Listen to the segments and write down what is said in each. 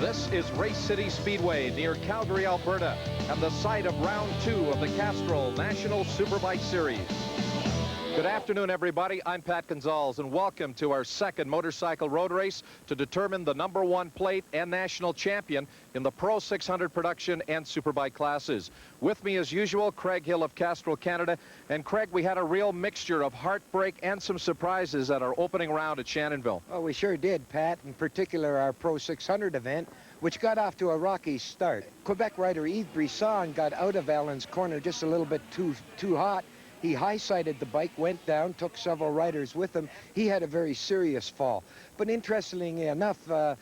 This is Race City Speedway near Calgary, Alberta, and the site of round 2 of the National Superbike Series. Good afternoon, everybody. I'm Pat Gonzalez, and welcome to our second motorcycle road race to determine the #1 plate and national champion in the Pro 600 production and superbike classes. With me, as usual, Craig Hill of Castrol, Canada. And Craig, we had a real mixture of heartbreak and some surprises at our opening round at Shannonville. Oh, we sure did, Pat. In particular, our Pro 600 event, which got off to a rocky start. Quebec rider Yves Brisson got out of Allen's corner just a little bit too hot. He high-sided the bike, went down, took several riders with him. He had a very serious fall. But interestingly enough, the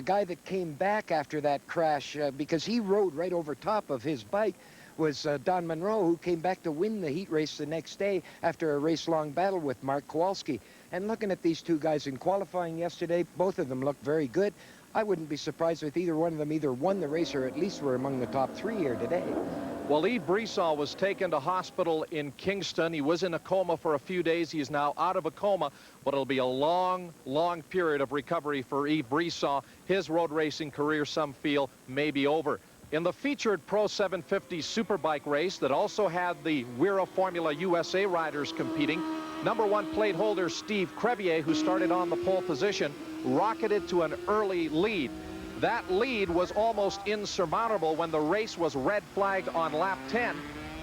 guy that came back after that crash, because he rode right over top of his bike, was Don Monroe, who came back to win the heat race the next day after a race-long battle with Mark Kowalski. And looking at these two guys in qualifying yesterday, both of them looked very good. I wouldn't be surprised if either one of them either won the race or at least were among the top 3 here today. Well, Yves Brisson was taken to hospital in Kingston. He was in a coma for a few days. He is now out of a coma, but it'll be a long, long period of recovery for Yves Brisson. His road racing career, some feel, may be over. In the featured Pro 750 Superbike race that also had the Wira Formula USA riders competing, #1 plate holder Steve Crevier, who started on the pole position, rocketed to an early lead. That lead was almost insurmountable when the race was red flagged on lap 10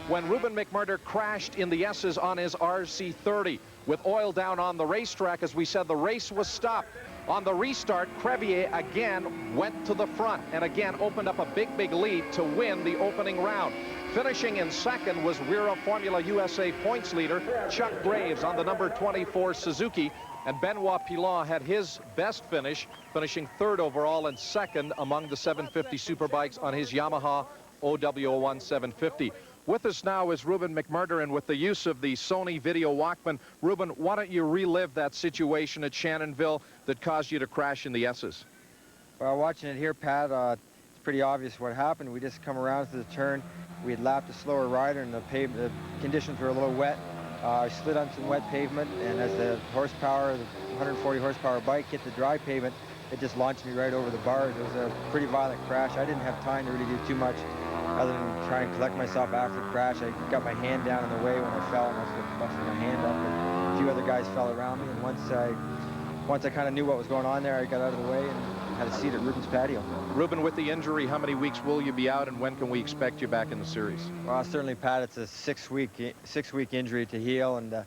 when Ruben McMurder crashed in the S's on his RC30. With oil down on the racetrack, as we said, the race was stopped. On the restart, Crevier again went to the front and again opened up a big lead to win the opening round. Finishing in second was Wira Formula USA points leader Chuck Graves on the #24 Suzuki. And Benoit Pilon had his best finish, finishing third overall and second among the 750 Superbikes on his Yamaha OW01 750. With us now is Ruben McMurder, and with the use of the Sony Video Walkman, Ruben, why don't you relive that situation at Shannonville that caused you to crash in the S's? Well, watching it here, Pat, it's pretty obvious what happened. We just come around to the turn. We had lapped a slower rider, and the conditions were a little wet. I slid on some wet pavement, and as the horsepower, the 140 horsepower bike hit the dry pavement, it just launched me right over the bars. It was a pretty violent crash. I didn't have time to really do too much other than try and collect myself after the crash. I got my hand down in the way when I fell, and I was busting my hand up, and a few other guys fell around me, and once I kind of knew what was going on there, I got out of the way and had a seat at Ruben's patio. Ruben, with the injury, how many weeks will you be out, and when can we expect you back in the series? Well, certainly, Pat, it's a six-week injury to heal, and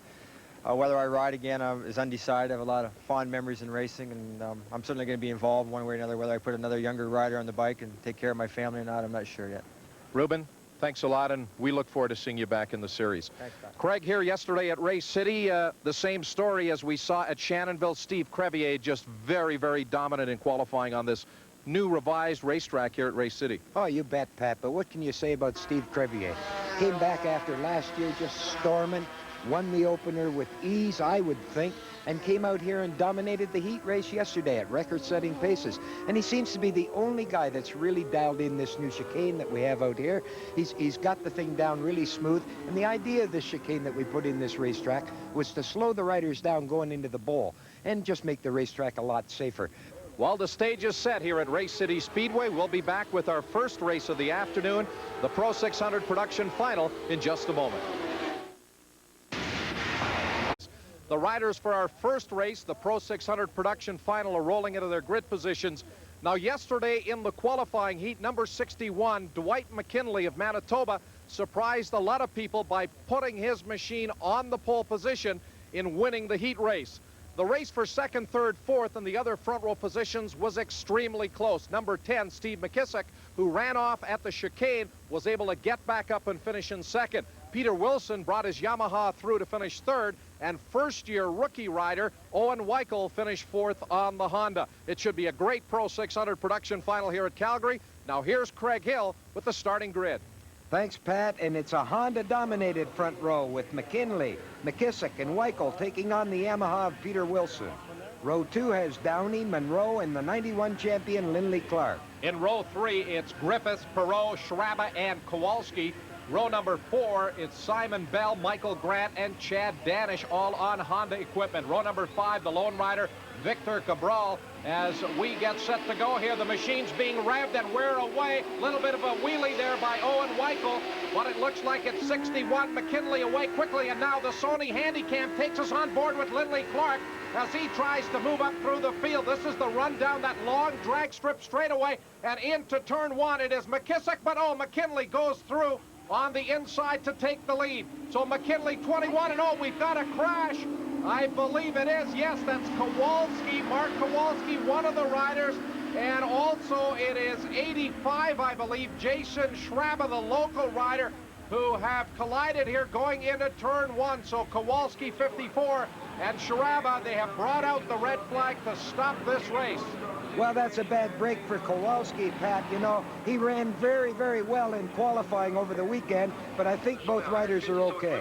whether I ride again is undecided. I have a lot of fond memories in racing, and I'm certainly going to be involved one way or another. Whether I put another younger rider on the bike and take care of my family or not, I'm not sure yet. Ruben, thanks a lot, and we look forward to seeing you back in the series. Thanks, Pat. Craig here yesterday at Race City, the same story as we saw at Shannonville. Steve Crevier just very, very dominant in qualifying on this new revised racetrack here at Race City. Oh, you bet, Pat. But what can you say about Steve Crevier? Came back after last year just storming, won the opener with ease, I would think, and came out here and dominated the heat race yesterday at record-setting paces. And he seems to be the only guy that's really dialed in this new chicane that we have out here. He's got the thing down really smooth. And the idea of this chicane that we put in this racetrack was to slow the riders down going into the bowl and just make the racetrack a lot safer. While the stage is set here at Race City Speedway, we'll be back with our first race of the afternoon, the Pro 600 production final, in just a moment. The riders for our first race, the Pro 600 production final, are rolling into their grid positions. Now, yesterday in the qualifying heat, number 61, Dwight McKinley of Manitoba, surprised a lot of people by putting his machine on the pole position in winning the heat race. The race for second, third, fourth, and the other front row positions was extremely close. Number 10, Steve Mckissock, who ran off at the chicane, was able to get back up and finish in second. Peter Wilson brought his Yamaha through to finish third, and first-year rookie rider Owen Weichel finished fourth on the Honda. It should be a great Pro 600 production final here at Calgary. Now here's Craig Hill with the starting grid. Thanks, Pat, and it's a Honda-dominated front row with McKinley, Mckissock, and Weichel taking on the Yamaha of Peter Wilson. Row 2 has Downey, Monroe, and the 91 champion Lindley Clark. In row 3, it's Griffiths, Perot, Schraba, and Kowalski. Row number 4, it's Simon Bell, Michael Grant, and Chad Danish, all on Honda equipment. Row number 5, the lone rider, Victor Cabral. As we get set to go here, the machine's being revved and we're away. A little bit of a wheelie there by Owen Weichel, but it looks like it's 61. McKinley away quickly, and now the Sony Handycam takes us on board with Lindley Clark as he tries to move up through the field. This is the run down that long drag strip straightaway and into turn one. It is Mckissock, but oh, McKinley goes through on the inside to take the lead. So McKinley 21, and oh, we've got a crash. I believe it is. Yes, that's Kowalski, Mark Kowalski, one of the riders. And also it is 85, I believe, Jason Schraba, the local rider, who have collided here going into turn one. So Kowalski 54 and Schraba, they have brought out the red flag to stop this race. Well, that's a bad break for Kowalski, Pat. You know, he ran very, very well in qualifying over the weekend, but I think both riders are okay.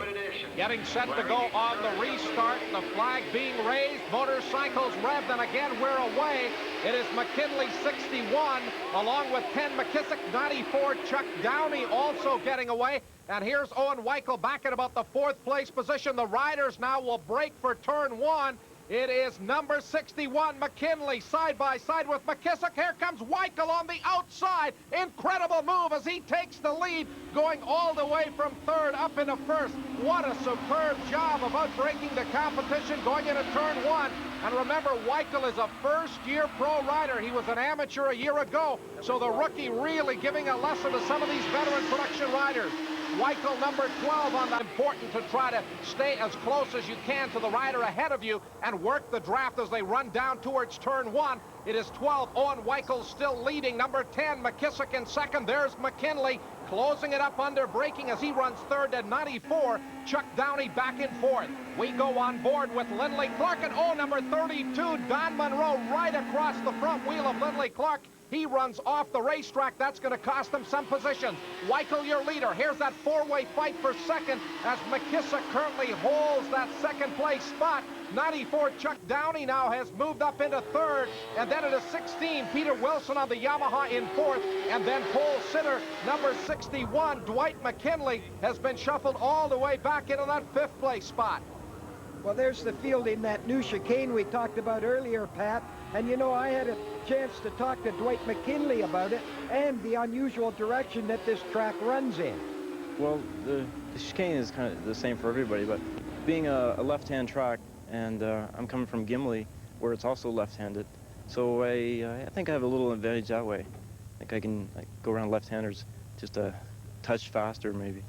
Getting set to go on the restart, the flag being raised, motorcycles revved, and again we're away. It is McKinley 61, along with 10 Mckissock, 94 Chuck Downey also getting away. And here's Owen Weichel back at about the fourth place position. The riders now will break for turn one. It is number 61, McKinley, side by side with Mckissock. Here comes Weichel on the outside. Incredible move as he takes the lead, going all the way from third up into first. What a superb job of outbreaking the competition going into turn one. And remember, Weichel is a first-year pro rider. He was an amateur a year ago, so the rookie really giving a lesson to some of these veteran production riders. Weichel number 12 on that. Important to try to stay as close as you can to the rider ahead of you and work the draft as they run down towards turn one. It is 12. Owen Weichel still leading. Number 10, Mckissock in second. There's McKinley closing it up under braking as he runs third at 94. Chuck Downey back in fourth. We go on board with Lindley Clark, and oh, number 32, Don Monroe, right across the front wheel of Lindley Clark. He runs off the racetrack. That's going to cost him some position. Weichel, your leader. Here's that four-way fight for second as Mckissock currently holds that second place spot. 94, Chuck Downey now has moved up into third. And then it is 16, Peter Wilson on the Yamaha in fourth. And then pole sitter, number 61, Dwight McKinley, has been shuffled all the way back into that fifth place spot. Well, there's the field in that new chicane we talked about earlier, Pat. And, you know, I had a chance to talk to Dwight McKinley about it and the unusual direction that this track runs in. Well, the chicane is kind of the same for everybody, but being a left-hand track, and I'm coming from Gimli, where it's also left-handed, so I think I have a little advantage that way. I think I can go around left-handers just a touch faster, maybe.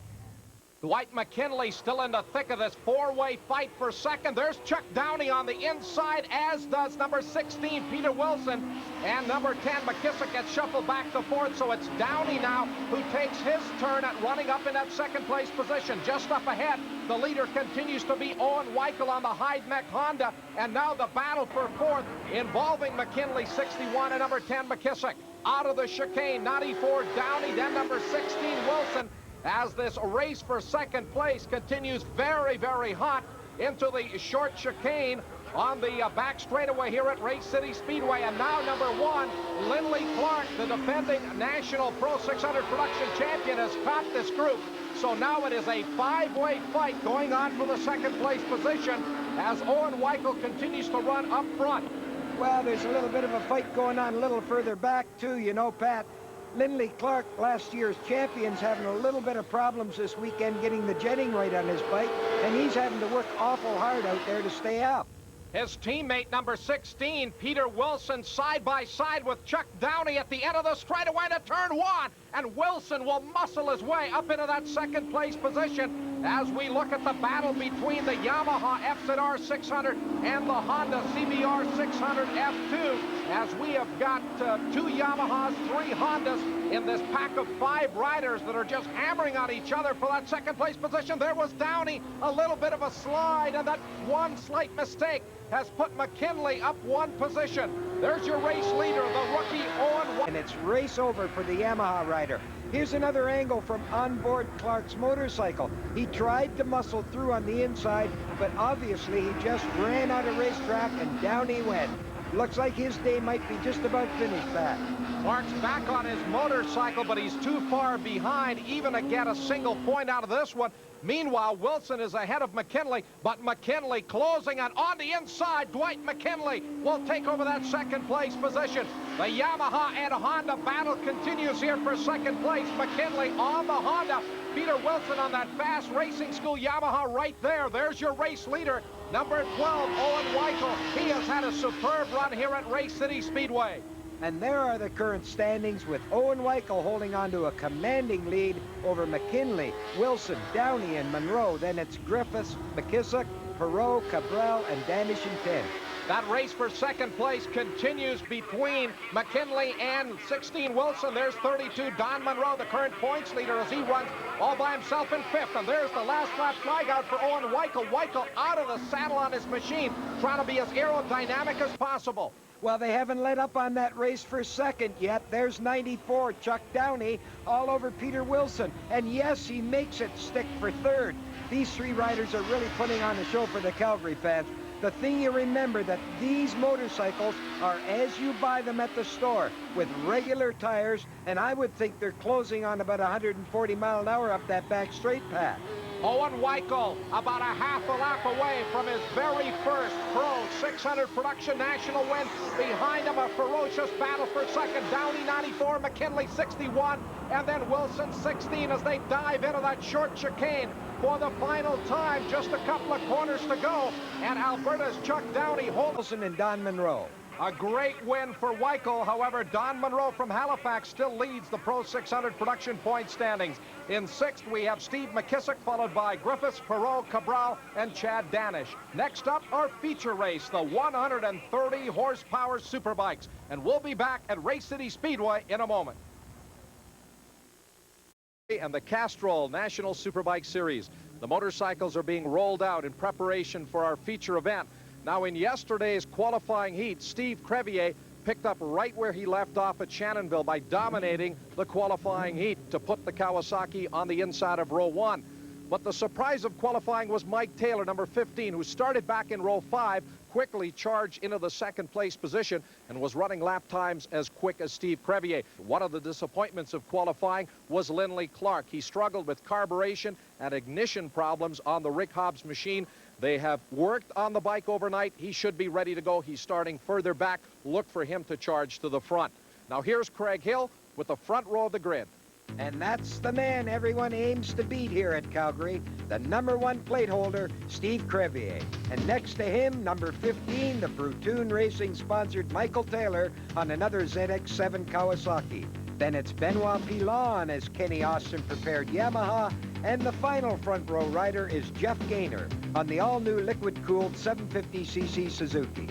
Dwight McKinley still in the thick of this four-way fight for second. There's Chuck Downey on the inside, as does number 16, Peter Wilson. And number 10, Mckissock, gets shuffled back to fourth, so it's Downey now who takes his turn at running up in that second place position. Just up ahead, the leader continues to be Owen Weichel on the Hyde Mech Honda. And now the battle for fourth involving McKinley, 61, and number 10, Mckissock. Out of the chicane, 94, Downey, then number 16, Wilson, as this race for second place continues very, very hot into the short chicane on the back straightaway here at RaceCity Speedway. And now number 1, Lindley Clark, the defending National Pro 600 production champion, has caught this group. So now it is a five-way fight going on for the second place position as Owen Weichel continues to run up front. Well, there's a little bit of a fight going on a little further back, too, you know, Pat. Lindley Clark, last year's champion's having a little bit of problems this weekend getting the jetting right on his bike, and he's having to work awful hard out there to stay up. His teammate, number 16, Peter Wilson, side by side with Chuck Downey at the end of the straightaway to turn 1. And Wilson will muscle his way up into that second place position as we look at the battle between the Yamaha FZR 600 and the Honda CBR 600 F2, as we have got 2 Yamahas, 3 Hondas in this pack of 5 riders that are just hammering on each other for that second place position. There was Downey, a little bit of a slide, and that one slight mistake has put McKinley up 1 position. There's your race leader, the rookie Owen Weichel. And it's race over for the Yamaha rider. Here's another angle from onboard Clark's motorcycle. He tried to muscle through on the inside, but obviously he just ran out of racetrack and down he went. Looks like his day might be just about finished, Pat. Clark's back on his motorcycle, but he's too far behind even to get a single point out of this one. Meanwhile, Wilson is ahead of McKinley, but McKinley closing on the inside. Dwight McKinley will take over that second place position. The Yamaha and Honda battle continues here for second place. McKinley on the Honda. Peter Wilson on that fast racing school Yamaha right there. There's your race leader, number 12, Owen Weichel. He has had a superb run here at RaceCity Speedway. And there are the current standings, with Owen Weichel holding on to a commanding lead over McKinley, Wilson, Downey, and Monroe. Then it's Griffiths, Mckissock, Perot, Cabral, and Danish in 10. That race for second place continues between McKinley and 16 Wilson. There's 32 Don Monroe, the current points leader, as he runs all by himself in fifth. And there's the last lap flag out for Owen Weichel. Weichel out of the saddle on his machine, trying to be as aerodynamic as possible. Well, they haven't let up on that race for second yet. There's 94, Chuck Downey, all over Peter Wilson. And yes, he makes it stick for third. These three riders are really putting on a show for the Calgary fans. The thing you remember, that these motorcycles are as you buy them at the store, with regular tires, and I would think they're closing on about 140 mile an hour up that back straight path. Owen Weichel about a half a lap away from his very first Pro 600 Production National win. Behind him, a ferocious battle for second. Downey 94, McKinley 61, and then Wilson 16 as they dive into that short chicane for the final time. Just a couple of corners to go, and Alberta's Chuck Downey holds. Wilson and Don Monroe. A great win for Weichel. However, Don Monroe from Halifax still leads the Pro 600 production point standings. In sixth, we have Steve Mckissock, followed by Griffiths, Perot, Cabral, and Chad Danish. Next up, our feature race, the 130 horsepower Superbikes. And we'll be back at RaceCity Speedway in a moment. And the Castrol National Superbike Series. The motorcycles are being rolled out in preparation for our feature event. Now, in yesterday's qualifying heat, Steve Crevier picked up right where he left off at Shannonville by dominating the qualifying heat to put the Kawasaki on the inside of row 1. But the surprise of qualifying was Mike Taylor, number 15, who started back in row 5, quickly charged into the second place position and was running lap times as quick as Steve Crevier. One of the disappointments of qualifying was Lindley Clark. He struggled with carburation and ignition problems on the Rick Hobbs machine. They have worked on the bike overnight. He should be ready to go. He's starting further back. Look for him to charge to the front. Now here's Craig Hill with the front row of the grid. And that's the man everyone aims to beat here at Calgary, the #1 plate holder, Steve Crevier. And next to him, number 15, the Brutoon Racing sponsored Michael Taylor on another ZX7 Kawasaki. Then it's Benoit Pilon on his Kenny Austin prepared Yamaha, and the final front row rider is Jeff Gaynor on the all-new liquid-cooled 750cc Suzuki.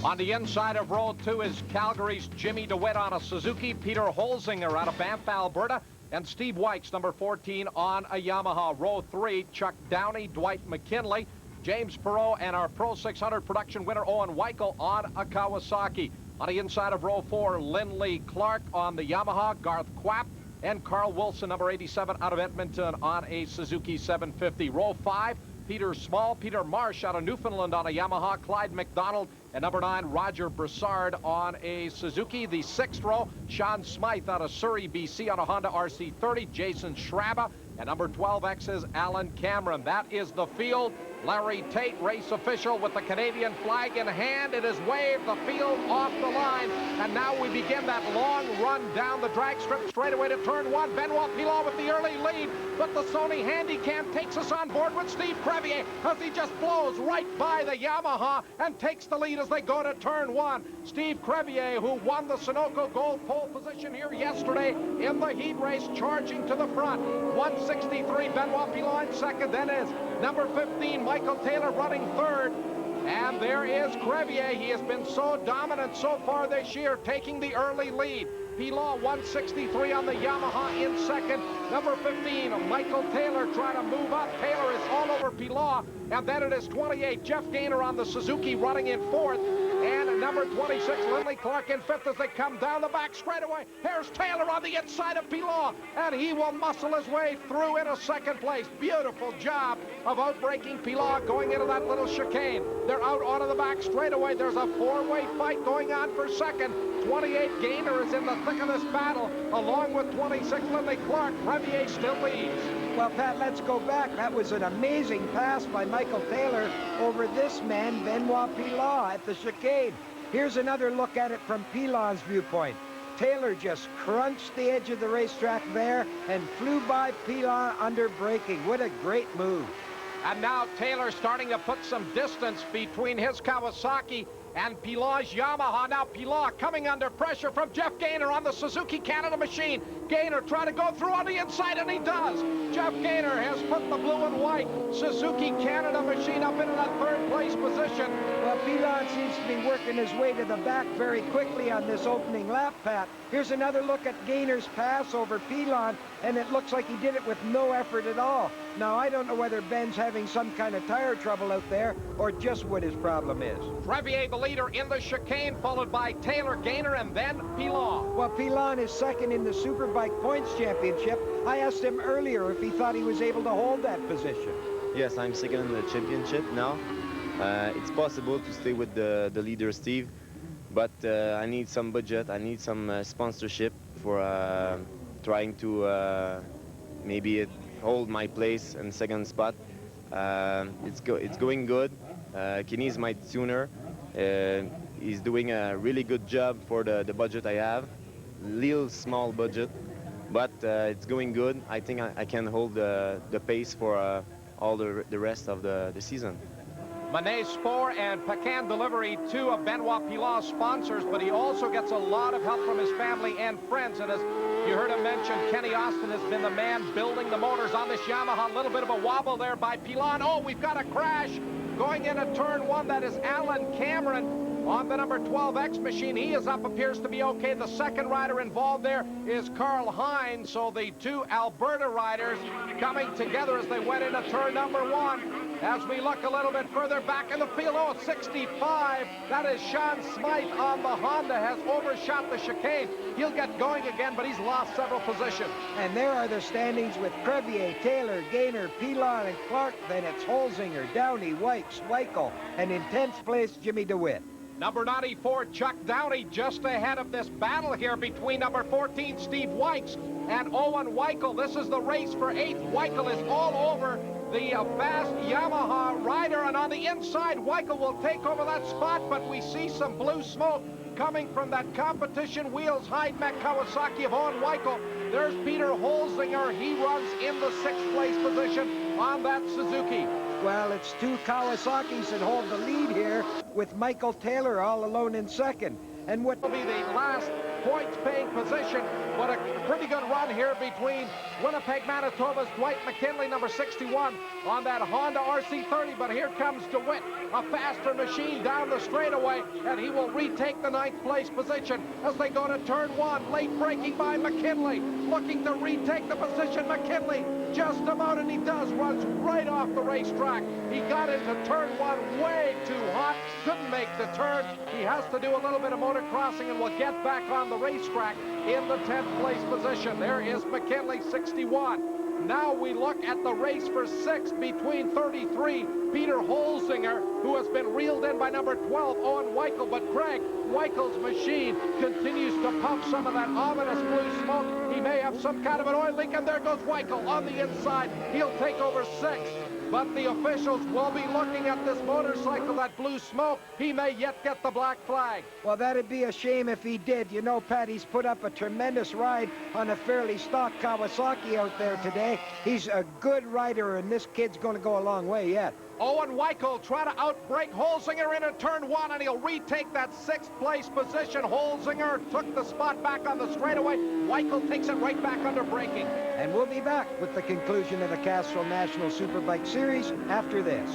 On the inside of row 2 is Calgary's Jimmy DeWitt on a Suzuki, Peter Holzinger out of Banff, Alberta, and Steve Wykes, number 14, on a Yamaha. Row 3, Chuck Downey, Dwight McKinley, James Perot, and our Pro 600 production winner, Owen Weichel, on a Kawasaki. On the inside of row 4, Lindley Clark on the Yamaha, Garth Quapp, and Carl Wilson, number 87, out of Edmonton on a Suzuki 750. Row 5, Peter Small, Peter Marsh out of Newfoundland on a Yamaha, Clyde McDonald, and number 9, Roger Broussard on a Suzuki. The 6th row, Sean Smythe out of Surrey, BC on a Honda RC30, Jason Schraba, and number 12X is Alan Cameron. That is the field. Larry Tate, race official, with the Canadian flag in hand. It is waved, the field off the line, and now we begin that long run down the drag strip straightaway to turn 1. Benoit Pilon with the early lead, but the Sony Handycam takes us on board with Steve Crevier as he just blows right by the Yamaha and takes the lead as they go to turn 1. Steve Crevier, who won the Sunoco Gold pole position here yesterday in the heat race, charging to the front. 163, Benoit Pilon second, then is number 15, Michael Taylor, running third. And there is Crevier. He has been so dominant so far this year, taking the early lead. Pilon 163 on the Yamaha in second. Number 15, Michael Taylor, trying to move up. Taylor is all over Pilon. And then it is 28, Jeff Gaynor on the Suzuki, running in fourth. And number 26, Lindley Clark in fifth as they come down the back straightaway. Here's Taylor on the inside of Pilon, and he will muscle his way through into second place. Beautiful job of outbreaking Pilon going into that little chicane. They're out onto the back straightaway. There's a four-way fight going on for second. 28, Gaynor is in the thick of this battle, along with 26, Lindley Clark. Crevier still leads. Well, Pat, let's go back. That was an amazing pass by Michael Taylor over this man, Benoit Pilon, at the chicane. Here's another look at it from Pilon's viewpoint. Taylor just crunched the edge of the racetrack there and flew by Pilon under braking. What a great move. And now Taylor starting to put some distance between his Kawasaki and Pilon's Yamaha. Now Pilon coming under pressure from Jeff Gaynor on the Suzuki Canada machine. Gaynor trying to go through on the inside, and he does. Jeff Gaynor has put the blue and white Suzuki Canada machine up into that third place position. Well, Pilon seems to be working his way to the back very quickly on this opening lap, Pat. Here's another look at Gaynor's pass over Pilon, and it looks like he did it with no effort at all. Now, I don't know whether Ben's having some kind of tire trouble out there or just what his problem is. Crevier, the leader in the chicane, followed by Taylor, Gaynor, and then Pilon. Well, Pilon is second in the Superbike Points Championship. I asked him earlier if he thought he was able to hold that position. Yes, I'm second in the championship now. It's possible to stay with the leader, Steve, but I need some budget. I need some sponsorship for trying to maybe hold my place in second spot. It's going good. Kenny is my tuner. He's doing a really good job for the budget I have. Little small budget, but it's going good. I think I can hold the pace for all the rest of the season. Manet Sport and Pecan Delivery, two of Benoit Pilon's sponsors, but he also gets a lot of help from his family and friends. And as you heard him mention, Kenny Austin has been the man building the motors on this Yamaha. A little bit of a wobble there by Pilon. Oh, we've got a crash going into turn one. That is Alan Cameron on the number 12X machine. He is up, appears to be okay. The second rider involved there is Karl Hines. So the two Alberta riders coming together as they went into turn number one. As we look a little bit further back in the field, oh, 65. That is Sean Smythe on the Honda, has overshot the chicane. He'll get going again, but he's lost several positions. And there are the standings with Crevier, Taylor, Gaynor, Pilon, and Clark. Then it's Holzinger, Downey, Wykes, Weichel, and in 10th place, Jimmy DeWitt. Number 94, Chuck Downey, just ahead of this battle here between number 14, Steve Wykes, and Owen Weichel. This is the race for 8th. Weichel is all over the fast Yamaha rider, and on the inside, Weichel will take over that spot, but we see some blue smoke coming from that competition wheels Heidmech Kawasaki of Owen Weichel. There's Peter Holzinger. He runs in the 6th place position on that Suzuki. Well, it's two Kawasaki's that hold the lead here, with Michael Taylor all alone in second. And what will be the last points-paying position, but a pretty good run here between Winnipeg, Manitoba's Dwight McKinley, number 61, on that Honda RC30. But here comes DeWitt, a faster machine down the straightaway, and he will retake the 9th place position as they go to turn one. Late braking by McKinley, looking to retake the position. McKinley just about, and he does, runs right off the racetrack. He got into turn one way too hot, couldn't make the turn. He has to do a little bit of motor crossing and will get back on the racetrack in the 10th place position. There is McKinley, 61. Now we look at the race for 6th between 33, Peter Holzinger, who has been reeled in by number 12, Owen Weichel. But Craig, Weichel's machine continues to pump some of that ominous blue smoke. He may have some kind of an oil leak, and there goes Weichel on the inside. He'll take over 6th. But the officials will be looking at this motorcycle, that blue smoke. He may yet get the black flag. Well, that'd be a shame if he did. You know, Pat, he's put up a tremendous ride on a fairly stock Kawasaki out there today. He's a good rider, and this kid's going to go a long way yet. Owen Weichel trying to outbrake Holzinger into turn one, and he'll retake that 6th place position. Holzinger took the spot back on the straightaway. Weichel takes it right back under braking. And we'll be back with the conclusion of the Castrol National Superbike Series after this.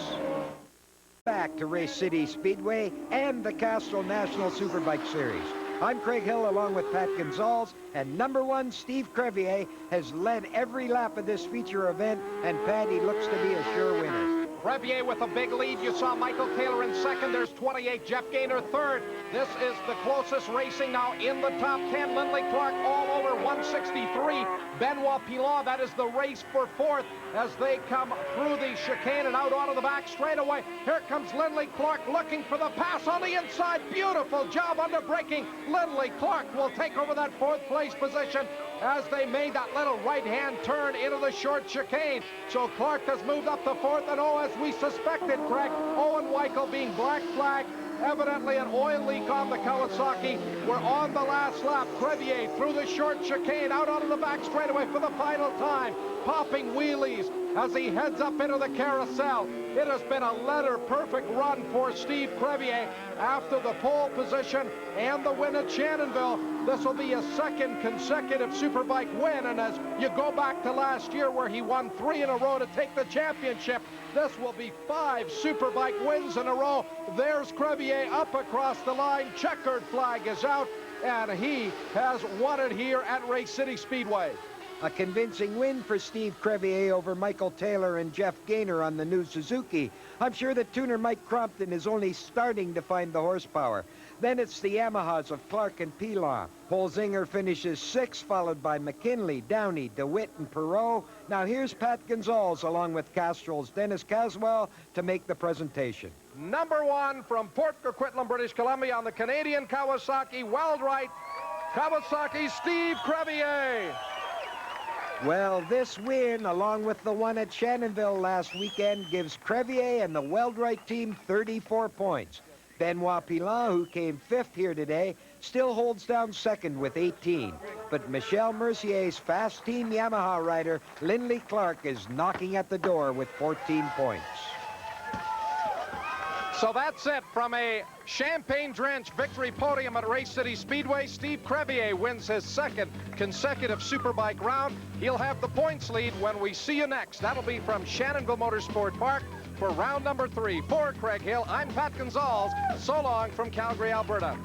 Back to Race City Speedway and the Castrol National Superbike Series. I'm Craig Hill along with Pat Gonzalez, and number 1, Steve Crevier, has led every lap of this feature event, and Patty looks to be a sure winner. Crevier with a big lead. You saw Michael Taylor in second. There's 28, Jeff Gaynor third. This is the closest racing now in the top 10. Lindley Clark all over 163. Benoit Pilon, that is the race for 4th as they come through the chicane and out onto the back straightaway. Here comes Lindley Clark looking for the pass on the inside. Beautiful job under braking. Lindley Clark will take over that 4th place position. as they made that little right-hand turn into the short chicane. So Clark has moved up to fourth, and as we suspected, Craig, Owen Weichel being black flag, evidently an oil leak on the Kawasaki. We're on the last lap. Crevier through the short chicane, out onto the back straightaway for the final time, popping wheelies as he heads up into the carousel. It has been a letter-perfect run for Steve Crevier after the pole position and the win at Shannonville. This will be a second consecutive Superbike win, and as you go back to last year where he won 3 in a row to take the championship, this will be 5 Superbike wins in a row. There's Crevier up across the line. Checkered flag is out, and he has won it here at Race City Speedway. A convincing win for Steve Crevier over Michael Taylor and Jeff Gaynor on the new Suzuki. I'm sure that tuner Mike Crompton is only starting to find the horsepower. Then it's the Yamahas of Clark and Pilon. Holzinger finishes 6th, followed by McKinley, Downey, DeWitt, and Perot. Now here's Pat Gonzalez along with Castrol's Dennis Caswell to make the presentation. Number 1 from Port Coquitlam, British Columbia on the Canadian Kawasaki Weldrite. Kawasaki Steve Crevier. Well, this win, along with the one at Shannonville last weekend, gives Crevier and the Weldrite team 34 points. Benoit Pilon, who came 5th here today, still holds down 2nd with 18. But Michel Mercier's fast team Yamaha rider, Lindley Clark, is knocking at the door with 14 points. So that's it from a champagne-drenched victory podium at Race City Speedway. Steve Crevier wins his 2nd consecutive Superbike round. He'll have the points lead when we see you next. That'll be from Shannonville Motorsport Park for round number 3. For Craig Hill, I'm Pat Gonzalez. So long from Calgary, Alberta.